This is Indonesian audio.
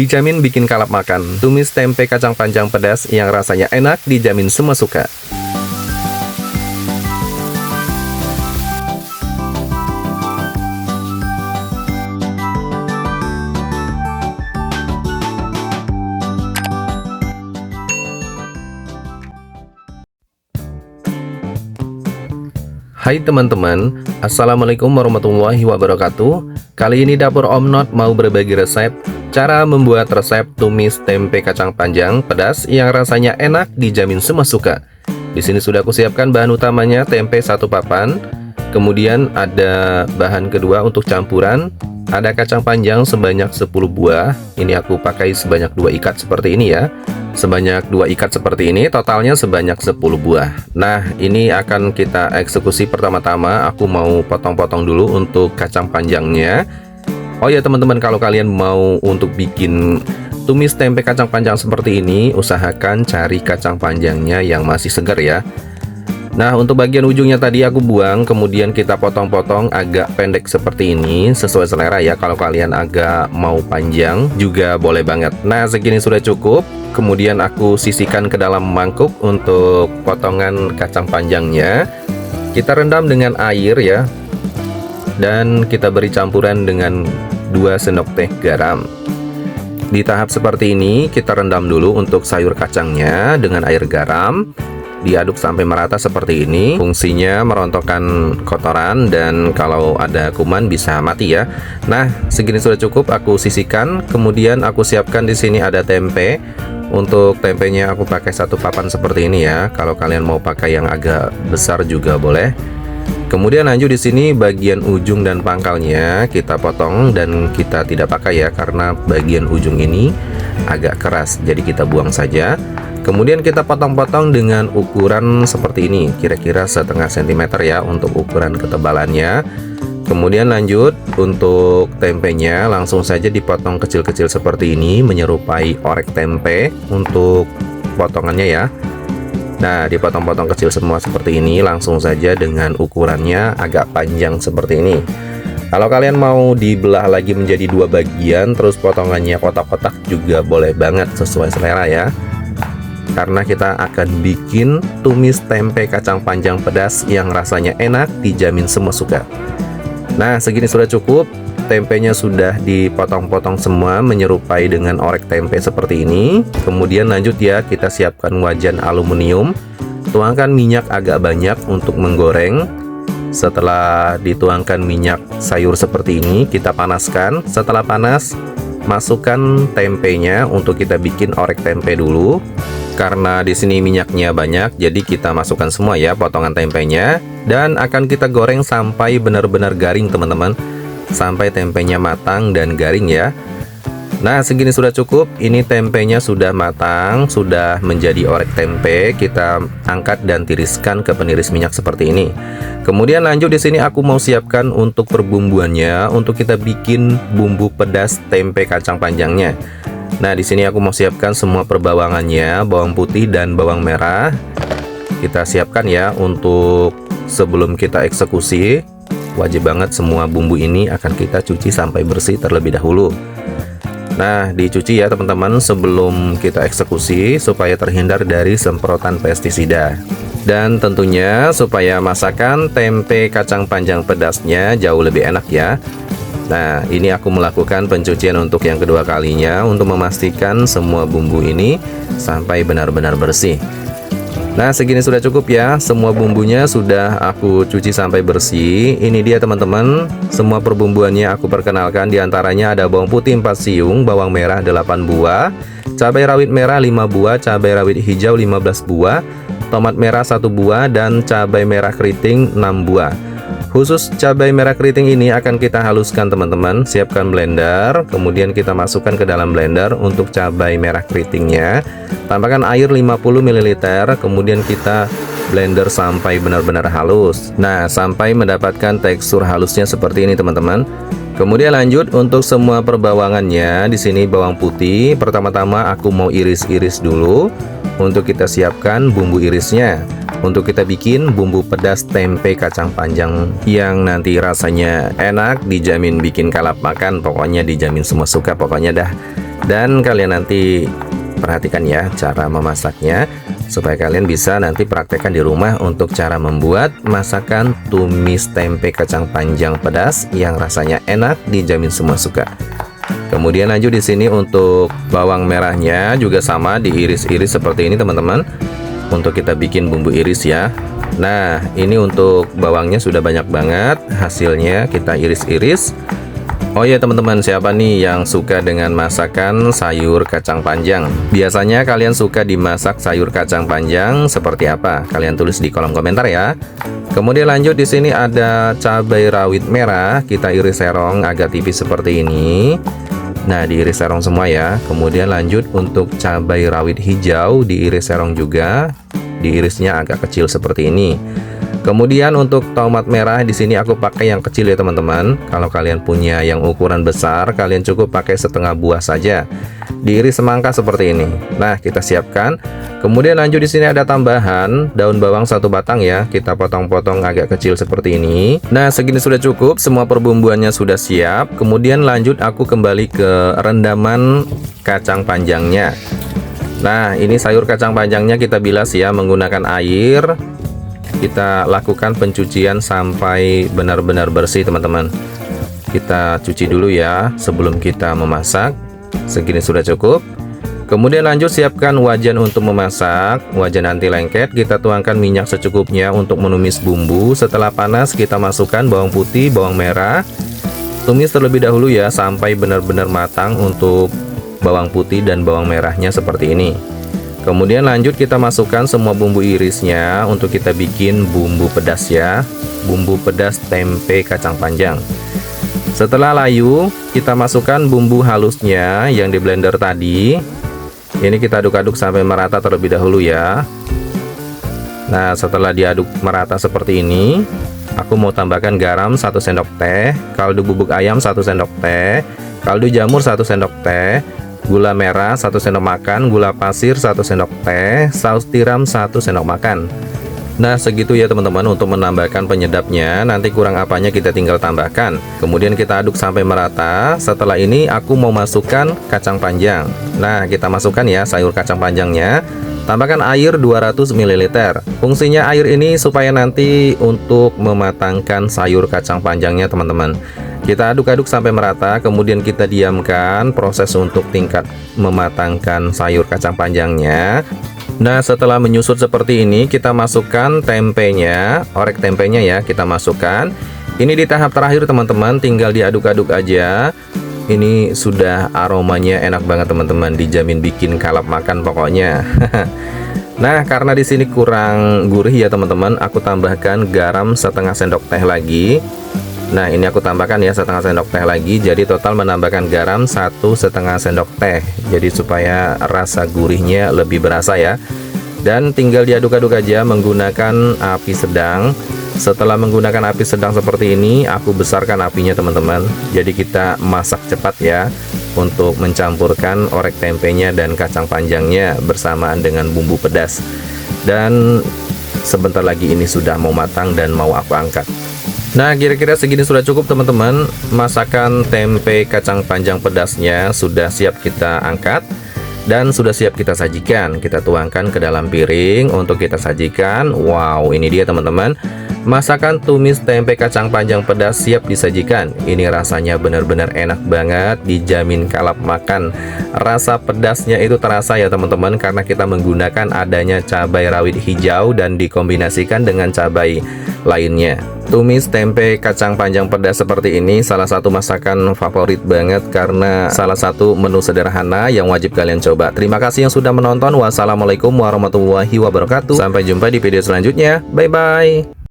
dijamin bikin kalap makan. Tumis tempe kacang panjang pedas yang rasanya enak, dijamin semua suka. Hai teman-teman, Assalamualaikum warahmatullahi wabarakatuh. Kali ini dapur Om Not mau berbagi resep cara membuat resep tumis tempe kacang panjang pedas yang rasanya enak, dijamin semua suka. Di sini sudah aku siapkan bahan utamanya tempe 1 papan, kemudian ada bahan kedua untuk campuran, ada kacang panjang sebanyak 10 buah. Ini aku pakai sebanyak 2 ikat seperti ini ya. Sebanyak 2 ikat seperti ini, totalnya sebanyak 10 buah. Nah, ini akan kita eksekusi. Pertama-tama aku mau potong-potong dulu untuk kacang panjangnya. Oh ya teman-teman, kalau kalian mau untuk bikin tumis tempe kacang panjang seperti ini, usahakan cari kacang panjangnya yang masih segar ya. Nah, untuk bagian ujungnya tadi aku buang, kemudian kita potong-potong agak pendek seperti ini, sesuai selera ya. Kalau kalian agak mau panjang juga boleh banget. Nah, segini sudah cukup. Kemudian aku sisihkan ke dalam mangkuk untuk potongan kacang panjangnya. Kita rendam dengan air ya. Dan kita beri campuran dengan 2 sendok teh garam. Di tahap seperti ini, kita rendam dulu untuk sayur kacangnya dengan air garam. Diaduk sampai merata seperti ini. Fungsinya merontokkan kotoran dan kalau ada kuman bisa mati ya. Nah, segini sudah cukup. Aku sisihkan. Kemudian aku siapkan di sini ada tempe. Untuk tempenya aku pakai 1 papan seperti ini ya. Kalau kalian mau pakai yang agak besar juga boleh. Kemudian lanjut di sini bagian ujung dan pangkalnya kita potong dan kita tidak pakai ya, karena bagian ujung ini agak keras. Jadi kita buang saja. Kemudian kita potong-potong dengan ukuran seperti ini, kira-kira setengah sentimeter ya untuk ukuran ketebalannya. Kemudian lanjut untuk tempenya langsung saja dipotong kecil-kecil seperti ini, menyerupai orek tempe untuk potongannya ya. Nah, dipotong-potong kecil semua seperti ini, langsung saja dengan ukurannya agak panjang seperti ini. Kalau kalian mau dibelah lagi menjadi 2 bagian, terus potongannya kotak-kotak juga boleh banget, sesuai selera ya. Karena kita akan bikin tumis tempe kacang panjang pedas yang rasanya enak, dijamin semua suka. Nah, segini sudah cukup. Tempenya sudah dipotong-potong semua menyerupai dengan orek tempe seperti ini. Kemudian lanjut ya, kita siapkan wajan aluminium. Tuangkan minyak agak banyak untuk menggoreng. Setelah dituangkan minyak sayur seperti ini, kita panaskan. Setelah panas, masukkan tempenya untuk kita bikin orek tempe dulu. Karena di sini minyaknya banyak, jadi kita masukkan semua ya potongan tempenya dan akan kita goreng sampai benar-benar garing teman-teman, sampai tempenya matang dan garing ya. Nah, segini sudah cukup. Ini tempenya sudah matang, sudah menjadi orek tempe. Kita angkat dan tiriskan ke peniris minyak seperti ini. Kemudian lanjut di sini aku mau siapkan untuk perbumbuannya, untuk kita bikin bumbu pedas tempe kacang panjangnya. Nah, di sini aku mau siapkan semua perbawangannya, bawang putih dan bawang merah. Kita siapkan ya untuk sebelum kita eksekusi. Wajib banget semua bumbu ini akan kita cuci sampai bersih terlebih dahulu. Nah, dicuci ya teman-teman sebelum kita eksekusi supaya terhindar dari semprotan pestisida. Dan tentunya supaya masakan tempe kacang panjang pedasnya jauh lebih enak ya. Nah, ini aku melakukan pencucian untuk yang kedua kalinya untuk memastikan semua bumbu ini sampai benar-benar bersih. Nah, segini sudah cukup ya. Semua bumbunya sudah aku cuci sampai bersih. Ini dia teman-teman. Semua perbumbuannya aku perkenalkan. Di antaranya ada bawang putih 4 siung, bawang merah 8 buah, cabai rawit merah 5 buah, cabai rawit hijau 15 buah, tomat merah 1 buah, dan cabai merah keriting 6 buah. Khusus cabai merah keriting ini akan kita haluskan teman-teman. Siapkan blender, kemudian kita masukkan ke dalam blender untuk cabai merah keritingnya. Tambahkan air 50 ml, kemudian kita blender sampai benar-benar halus. Nah, sampai mendapatkan tekstur halusnya seperti ini teman-teman. Kemudian lanjut untuk semua perbawangannya. Di sini bawang putih. Pertama-tama aku mau iris-iris dulu. Untuk kita siapkan bumbu irisnya. Untuk kita bikin bumbu pedas tempe kacang panjang yang nanti rasanya enak, dijamin bikin kalap makan. Pokoknya dijamin semua suka pokoknya dah. Dan kalian nanti perhatikan ya cara memasaknya, supaya kalian bisa nanti praktekkan di rumah untuk cara membuat masakan tumis tempe kacang panjang pedas yang rasanya enak, dijamin semua suka. Kemudian lanjut di sini untuk bawang merahnya juga sama diiris-iris seperti ini teman-teman. Untuk kita bikin bumbu iris ya. Nah, ini untuk bawangnya sudah banyak banget, hasilnya kita iris-iris. Oh ya teman-teman, siapa nih yang suka dengan masakan sayur kacang panjang? Biasanya kalian suka dimasak sayur kacang panjang seperti apa? Kalian tulis di kolom komentar ya. Kemudian lanjut di sini ada cabai rawit merah, kita iris serong agak tipis seperti ini. Nah, diiris serong semua ya. Kemudian lanjut untuk cabai rawit hijau, diiris serong juga. Diirisnya agak kecil seperti ini. Kemudian untuk tomat merah di sini aku pakai yang kecil ya teman-teman. Kalau kalian punya yang ukuran besar, kalian cukup pakai setengah buah saja. Diiris semangka seperti ini. Nah, kita siapkan. Kemudian lanjut di sini ada tambahan daun bawang 1 batang ya. Kita potong-potong agak kecil seperti ini. Nah, segini sudah cukup. Semua perbumbuannya sudah siap. Kemudian lanjut aku kembali ke rendaman kacang panjangnya. Nah, ini sayur kacang panjangnya kita bilas ya menggunakan air. Kita lakukan pencucian sampai benar-benar bersih teman-teman. Kita cuci dulu ya sebelum kita memasak. Segini sudah cukup. Kemudian lanjut siapkan wajan untuk memasak. Wajan anti lengket, kita tuangkan minyak secukupnya untuk menumis bumbu. Setelah panas kita masukkan bawang putih, bawang merah. Tumis terlebih dahulu ya sampai benar-benar matang untuk bawang putih dan bawang merahnya seperti ini. Kemudian lanjut kita masukkan semua bumbu irisnya untuk kita bikin bumbu pedas ya. Bumbu pedas tempe kacang panjang. Setelah layu, kita masukkan bumbu halusnya yang di blender tadi. Ini kita aduk-aduk sampai merata terlebih dahulu ya. Nah, setelah diaduk merata seperti ini, aku mau tambahkan garam 1 sendok teh, kaldu bubuk ayam 1 sendok teh, kaldu jamur 1 sendok teh, gula merah 1 sendok makan, gula pasir 1 sendok teh, saus tiram 1 sendok makan. Nah, segitu ya teman-teman untuk menambahkan penyedapnya. Nanti kurang apanya kita tinggal tambahkan. Kemudian kita aduk sampai merata. Setelah ini aku mau masukkan kacang panjang. Nah, kita masukkan ya sayur kacang panjangnya. Tambahkan air 200 ml. Fungsinya air ini supaya nanti untuk mematangkan sayur kacang panjangnya teman-teman. Kita aduk-aduk sampai merata, kemudian kita diamkan proses untuk tingkat mematangkan sayur kacang panjangnya. Nah, setelah menyusut seperti ini, kita masukkan tempenya, orek tempenya ya, kita masukkan. Ini di tahap terakhir teman-teman, tinggal diaduk-aduk aja. Ini sudah aromanya enak banget teman-teman, dijamin bikin kalap makan pokoknya. Nah, karena di sini kurang gurih ya teman-teman, aku tambahkan garam setengah sendok teh lagi. Nah, ini aku tambahkan ya setengah sendok teh lagi. Jadi total menambahkan garam 1,5 sendok teh. Jadi supaya rasa gurihnya lebih berasa ya. Dan tinggal diaduk-aduk aja menggunakan api sedang. Setelah menggunakan api sedang seperti ini, aku besarkan apinya teman-teman. Jadi kita masak cepat ya, untuk mencampurkan orek tempenya dan kacang panjangnya bersamaan dengan bumbu pedas. Dan sebentar lagi ini sudah mau matang dan mau aku angkat. Nah, kira-kira segini sudah cukup teman-teman. Masakan tempe kacang panjang pedasnya sudah siap kita angkat dan sudah siap kita sajikan. Kita tuangkan ke dalam piring untuk kita sajikan. Wow, ini dia teman-teman. Masakan tumis tempe kacang panjang pedas siap disajikan. Ini rasanya benar-benar enak banget, dijamin kalap makan. Rasa pedasnya itu terasa ya teman-teman, karena kita menggunakan adanya cabai rawit hijau dan dikombinasikan dengan cabai lainnya. Tumis tempe kacang panjang pedas seperti ini salah satu masakan favorit banget, karena salah satu menu sederhana yang wajib kalian coba. Terima kasih yang sudah menonton. Wassalamualaikum warahmatullahi wabarakatuh. Sampai jumpa di video selanjutnya. Bye-bye.